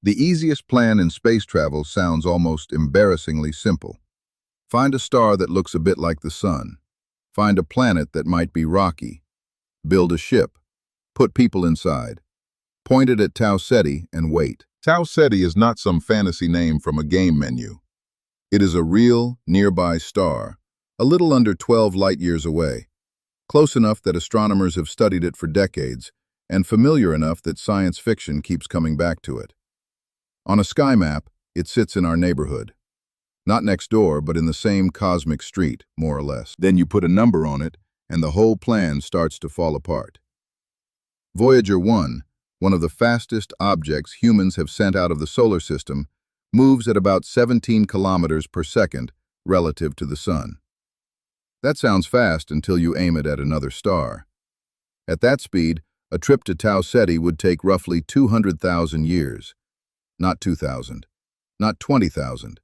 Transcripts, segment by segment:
The easiest plan in space travel sounds almost embarrassingly simple. Find a star that looks a bit like the sun. Find a planet that might be rocky. Build a ship. Put people inside. Point it at Tau Ceti and wait. Tau Ceti is not some fantasy name from a game menu. It is a real, nearby star, a little under 12 light-years away, close enough that astronomers have studied it for decades, and familiar enough that science fiction keeps coming back to it. On a sky map, it sits in our neighborhood. Not next door, but in the same cosmic street, more or less. Then you put a number on it, and the whole plan starts to fall apart. Voyager 1, one of the fastest objects humans have sent out of the solar system, moves at about 17 kilometers per second relative to the sun. That sounds fast until you aim it at another star. At that speed, a trip to Tau Ceti would take roughly 200,000 years. Not 2,000. Not 20,000.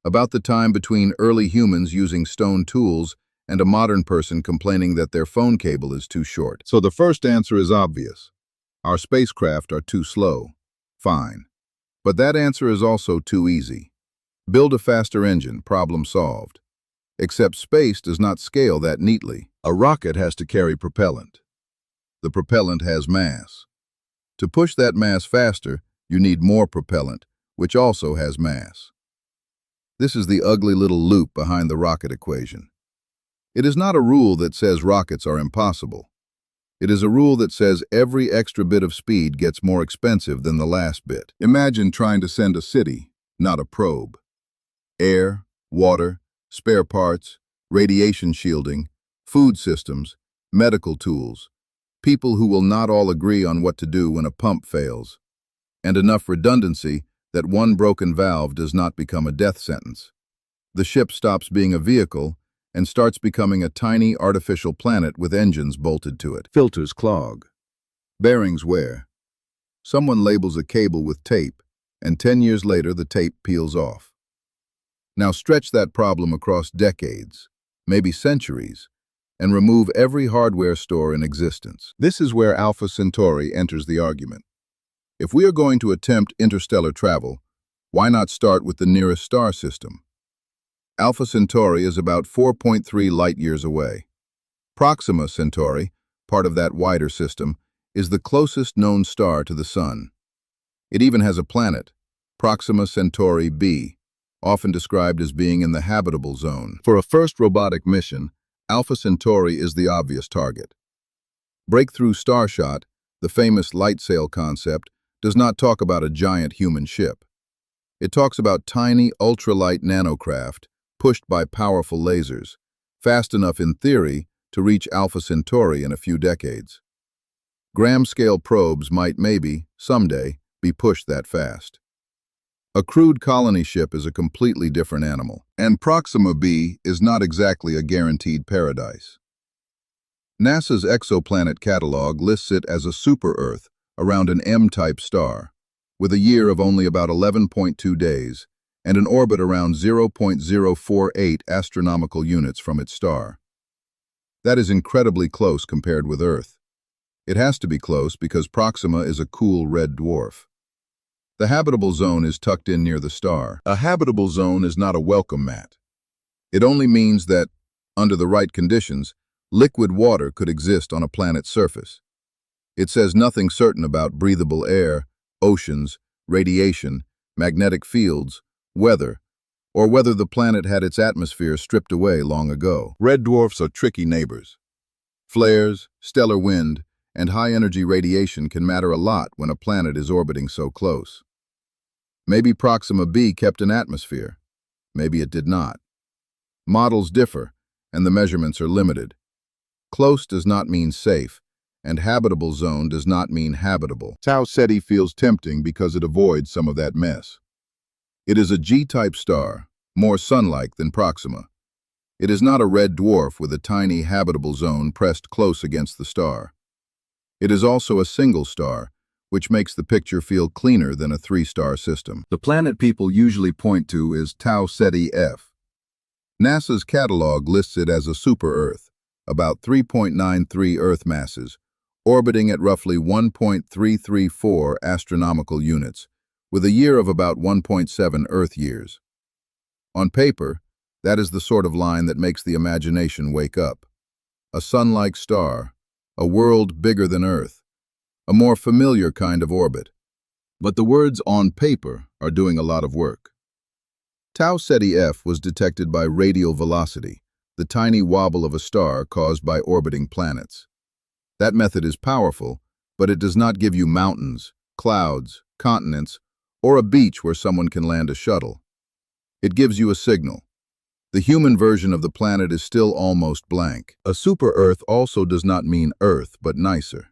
About the time between early humans using stone tools and a modern person complaining that their phone cable is too short. So the first answer is obvious. Our spacecraft are too slow. Fine. But that answer is also too easy. Build a faster engine, problem solved. Except space does not scale that neatly. A rocket has to carry propellant. The propellant has mass. To push that mass faster, you need more propellant, which also has mass. This is the ugly little loop behind the rocket equation. It is not a rule that says rockets are impossible. It is a rule that says every extra bit of speed gets more expensive than the last bit. Imagine trying to send a city, not a probe. Air, water, spare parts, radiation shielding, food systems, medical tools, people who will not all agree on what to do when a pump fails, and enough redundancy that one broken valve does not become a death sentence. The ship stops being a vehicle and starts becoming a tiny artificial planet with engines bolted to it. Filters clog. Bearings wear. Someone labels a cable with tape, and 10 years later the tape peels off. Now stretch that problem across decades, maybe centuries, and remove every hardware store in existence. This is where Alpha Centauri enters the argument. If we are going to attempt interstellar travel, why not start with the nearest star system? Alpha Centauri is about 4.3 light-years away. Proxima Centauri, part of that wider system, is the closest known star to the Sun. It even has a planet, Proxima Centauri b, often described as being in the habitable zone. For a first robotic mission, Alpha Centauri is the obvious target. Breakthrough Starshot, the famous light sail concept, does not talk about a giant human ship. It talks about tiny, ultralight nanocraft pushed by powerful lasers, fast enough in theory to reach Alpha Centauri in a few decades. Gram-scale probes might maybe, someday, be pushed that fast. A crewed colony ship is a completely different animal, and Proxima b is not exactly a guaranteed paradise. NASA's exoplanet catalog lists it as a super-Earth around an M-type star, with a year of only about 11.2 days, and an orbit around 0.048 astronomical units from its star. That is incredibly close compared with Earth. It has to be close because Proxima is a cool red dwarf. The habitable zone is tucked in near the star. A habitable zone is not a welcome mat. It only means that, under the right conditions, liquid water could exist on a planet's surface. It says nothing certain about breathable air, oceans, radiation, magnetic fields, weather, or whether the planet had its atmosphere stripped away long ago. Red dwarfs are tricky neighbors. Flares, stellar wind, and high-energy radiation can matter a lot when a planet is orbiting so close. Maybe Proxima b kept an atmosphere. Maybe it did not. Models differ, and the measurements are limited. Close does not mean safe, and habitable zone does not mean habitable. Tau Ceti feels tempting because it avoids some of that mess. It is a G-type star, more sun-like than Proxima. It is not a red dwarf with a tiny habitable zone pressed close against the star. It is also a single star, which makes the picture feel cleaner than a three-star system. The planet people usually point to is Tau Ceti f. NASA's catalog lists it as a super-Earth, about 3.93 Earth masses, orbiting at roughly 1.334 astronomical units, with a year of about 1.7 Earth years. On paper, that is the sort of line that makes the imagination wake up. A sun-like star, a world bigger than Earth, a more familiar kind of orbit. But the words "on paper" are doing a lot of work. Tau Ceti F was detected by radial velocity, the tiny wobble of a star caused by orbiting planets. That method is powerful, but it does not give you mountains, clouds, continents, or a beach where someone can land a shuttle. It gives you a signal. The human version of the planet is still almost blank. A super-Earth also does not mean Earth, but nicer.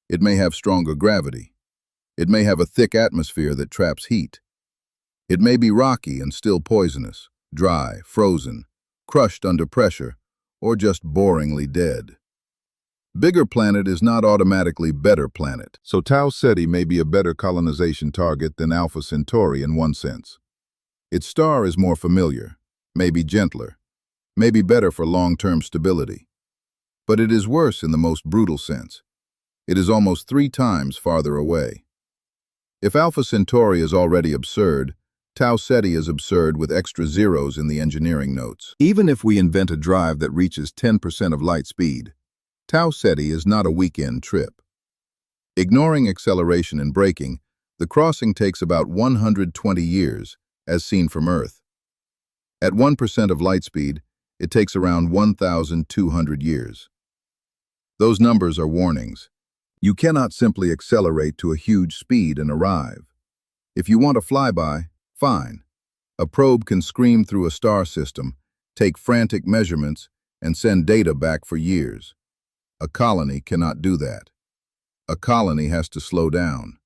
It may have stronger gravity. It may have a thick atmosphere that traps heat. It may be rocky and still poisonous, dry, frozen, crushed under pressure, or just boringly dead. Bigger planet is not automatically better planet, so Tau Ceti may be a better colonization target than Alpha Centauri in one sense. Its star is more familiar, maybe gentler, maybe better for long-term stability. But it is worse in the most brutal sense. It is almost 3 times farther away. If Alpha Centauri is already absurd, Tau Ceti is absurd with extra zeros in the engineering notes. Even if we invent a drive that reaches 10% of light speed, Tau Ceti is not a weekend trip. Ignoring acceleration and braking, the crossing takes about 120 years, as seen from Earth. At 1% of light speed, it takes around 1,200 years. Those numbers are warnings. You cannot simply accelerate to a huge speed and arrive. If you want a flyby, fine. A probe can scream through a star system, take frantic measurements, and send data back for years. A colony cannot do that. A colony has to slow down.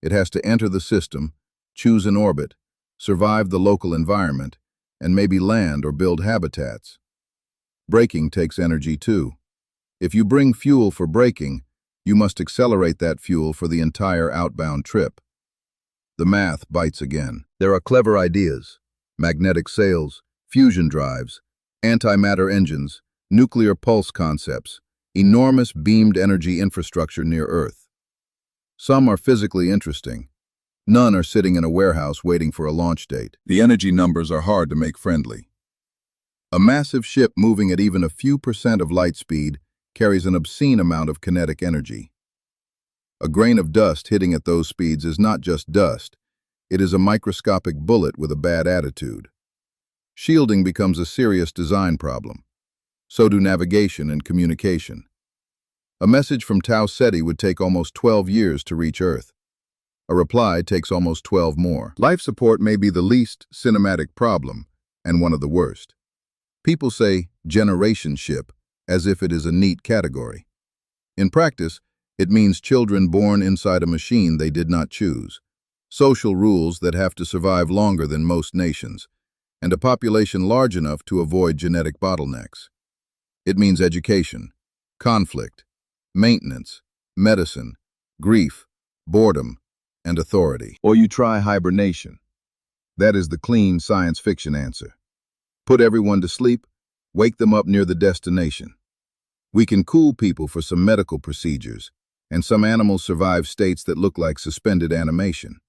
It has to enter the system, choose an orbit, survive the local environment, and maybe land or build habitats. Braking takes energy too. If you bring fuel for braking, you must accelerate that fuel for the entire outbound trip. The math bites again. There are clever ideas: magnetic sails, fusion drives, antimatter engines, nuclear pulse concepts, enormous beamed energy infrastructure near Earth. Some are physically interesting. None are sitting in a warehouse waiting for a launch date. The energy numbers are hard to make friendly. A massive ship moving at even a few % of light speed carries an obscene amount of kinetic energy. A grain of dust hitting at those speeds is not just dust, it is a microscopic bullet with a bad attitude. Shielding becomes a serious design problem. So do navigation and communication. A message from Tau Ceti would take almost 12 years to reach Earth. A reply takes almost 12 more. Life support may be the least cinematic problem, and one of the worst. People say generation ship as if it is a neat category. In practice, it means children born inside a machine they did not choose, social rules that have to survive longer than most nations, and a population large enough to avoid genetic bottlenecks. It means education, conflict, maintenance, medicine, grief, boredom, and authority. Or you try hibernation. That is the clean science fiction answer. Put everyone to sleep, wake them up near the destination. We can cool people for some medical procedures, and some animals survive states that look like suspended animation.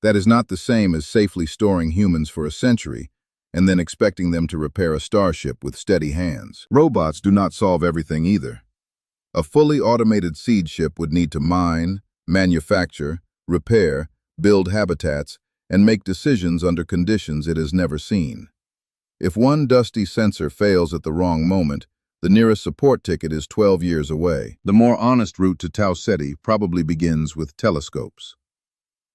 That is not the same as safely storing humans for a century and then expecting them to repair a starship with steady hands. Robots do not solve everything either. A fully automated seed ship would need to mine, manufacture, repair, build habitats, and make decisions under conditions it has never seen. If one dusty sensor fails at the wrong moment, the nearest support ticket is 12 years away. The more honest route to Tau Ceti probably begins with telescopes.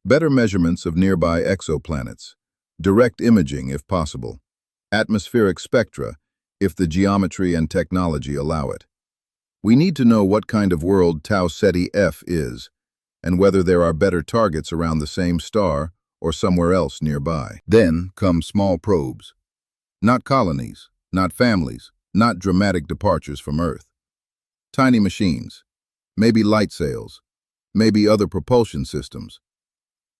Better measurements of nearby exoplanets, direct imaging if possible, atmospheric spectra if the geometry and technology allow it. We need to know what kind of world Tau Ceti F is, and whether there are better targets around the same star or somewhere else nearby. Then come small probes. Not colonies, not families, not dramatic departures from Earth. Tiny machines, maybe light sails, maybe other propulsion systems.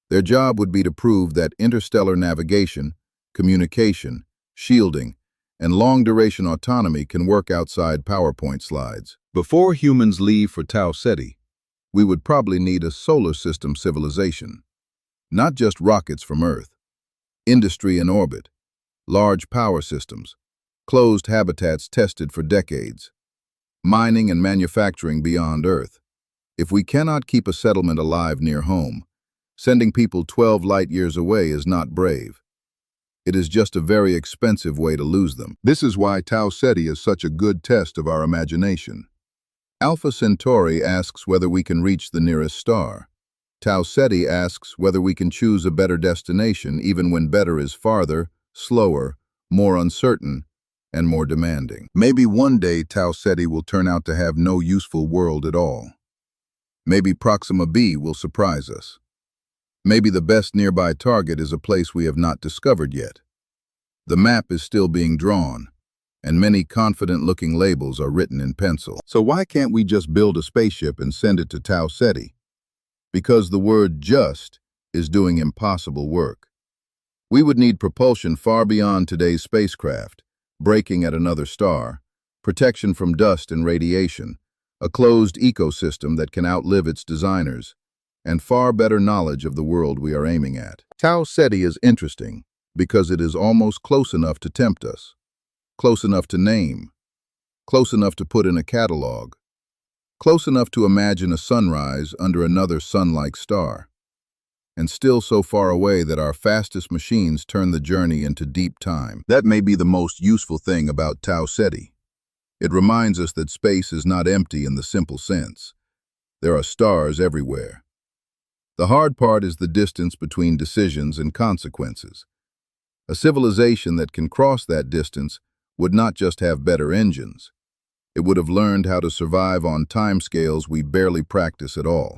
Their job would be to prove that interstellar navigation, communication, shielding, and long-duration autonomy can work outside PowerPoint slides. Before humans leave for Tau Ceti, we would probably need a solar system civilization. Not just rockets from Earth. Industry in orbit, large power systems, closed habitats tested for decades, mining and manufacturing beyond Earth. If we cannot keep a settlement alive near home, sending people 12 light years away is not brave. It is just a very expensive way to lose them. This is why Tau Ceti is such a good test of our imagination. Alpha Centauri asks whether we can reach the nearest star. Tau Ceti asks whether we can choose a better destination even when better is farther, slower, more uncertain, and more demanding. Maybe one day Tau Ceti will turn out to have no useful world at all. Maybe Proxima b will surprise us. Maybe the best nearby target is a place we have not discovered yet. The map is still being drawn, and many confident-looking labels are written in pencil. So why can't we just build a spaceship and send it to Tau Ceti? Because the word "just" is doing impossible work. We would need propulsion far beyond today's spacecraft, braking at another star, protection from dust and radiation, a closed ecosystem that can outlive its designers, and far better knowledge of the world we are aiming at. Tau Ceti is interesting because it is almost close enough to tempt us, close enough to name, close enough to put in a catalog, close enough to imagine a sunrise under another sun-like star, and still so far away that our fastest machines turn the journey into deep time. That may be the most useful thing about Tau Ceti. It reminds us that space is not empty in the simple sense. There are stars everywhere. The hard part is the distance between decisions and consequences. A civilization that can cross that distance would not just have better engines. It would have learned how to survive on timescales we barely practice at all.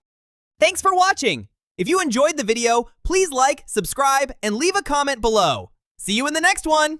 Thanks for watching! If you enjoyed the video, please like, subscribe, and leave a comment below. See you in the next one!